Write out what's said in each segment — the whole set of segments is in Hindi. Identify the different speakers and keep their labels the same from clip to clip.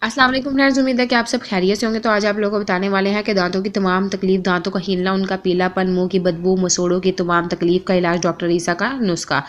Speaker 1: अस्सलाम वालेकुम फ्रेंड्स, उम्मीद है कि आप सब खैरियत से होंगे। तो आज आप लोगों को बताने वाले हैं कि दांतों की तमाम तकलीफ, दांतों का हिलना, उनका पीलापन, मुंह की बदबू, मसूड़ों की तमाम तकलीफ का इलाज डॉक्टर ईसा का नुस्खा।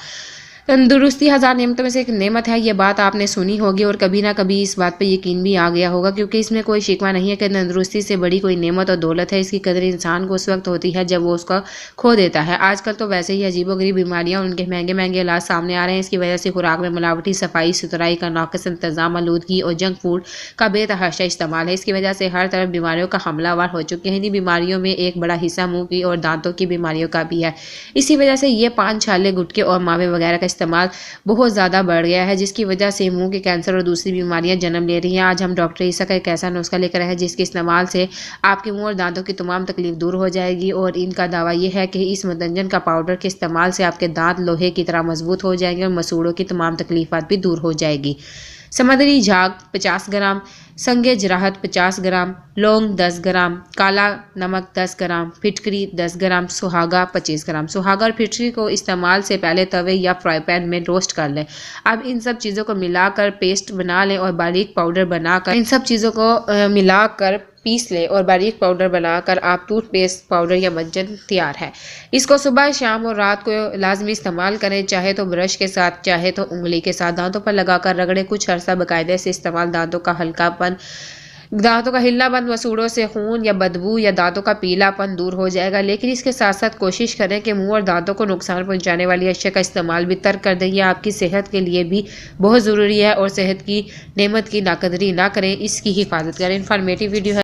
Speaker 1: तंदुरुस्ती हज़ार नेमतों में से एक नेमत है। ये बात आपने सुनी होगी और कभी ना कभी इस बात पे यकीन भी आ गया होगा, क्योंकि इसमें कोई शिकवा नहीं है कि तंदुरुस्ती से बड़ी कोई नेमत और दौलत है। इसकी कदर इंसान को उस वक्त होती है जब वो उसका खो देता है। आजकल तो वैसे ही अजीबोगरीब बीमारियां और उनके महंगे महंगे इलाज सामने आ रहे हैं। इसकी वजह से खुराक में मिलावटी, सफाई सुथराई का नाक़िस इंतजाम, आलूदगी और जंक फूड का बेतहाशा इस्तेमाल है। इसकी वजह से हर तरफ बीमारियों का हमलावर हो चुके हैं। इन्हीं बीमारियों में एक बड़ा हिस्सा मुंह की और दांतों की बीमारियों का भी है। इसी वजह से ये पान, छाले, गुटखे और मावे वगैरह का इस्तेमाल बहुत ज़्यादा बढ़ गया है, जिसकी वजह से मुंह के कैंसर और दूसरी बीमारियां जन्म ले रही हैं। आज हम डॉक्टर ईसा का एक ऐसा नुस्खा लेकर आए हैं जिसके इस्तेमाल से आपके मुंह और दांतों की तमाम तकलीफ दूर हो जाएगी। और इनका दावा यह है कि इस मुतंजन का पाउडर के इस्तेमाल से आपके दांत लोहे की तरह मजबूत हो जाएंगे और मसूड़ों की तमाम तकलीफात भी दूर हो जाएगी। समुद्री झाग 50 ग्राम, संगे जराहत 50 ग्राम, लौंग 10 ग्राम, काला नमक 10 ग्राम, फिटकरी 10 ग्राम, सुहागा 25 ग्राम। सुहागा और फिटकरी को इस्तेमाल से पहले तवे या फ्राई पैन में रोस्ट कर लें। अब इन सब चीज़ों को मिलाकर पेस्ट बना लें और बारीक पाउडर बनाकर इन सब चीज़ों को मिलाकर पीस लें और बारीक पाउडर बनाकर आप टूथपेस्ट पाउडर या मंजन तैयार है। इसको सुबह, शाम और रात को लाजमी इस्तेमाल करें, चाहे तो ब्रश के साथ, चाहे तो उंगली के साथ। दांतों पर लगाकर रगड़ें। कुछ अरसा बाकायदे से इस्तेमाल दांतों का हल्कापन, दांतों का हिलनापन, मसूड़ों से खून या बदबू या दांतों का पीलापन दूर हो जाएगा। लेकिन इसके साथ साथ कोशिश करें कि मुंह और दांतों को नुकसान पहुंचाने वाली अशिया का इस्तेमाल भी तर्क कर दें। यह आपकी सेहत के लिए भी बहुत ज़रूरी है और सेहत की नेमत की नाकदरी ना करें, इसकी हिफाजत करें। इन्फॉर्मेटिव वीडियो है।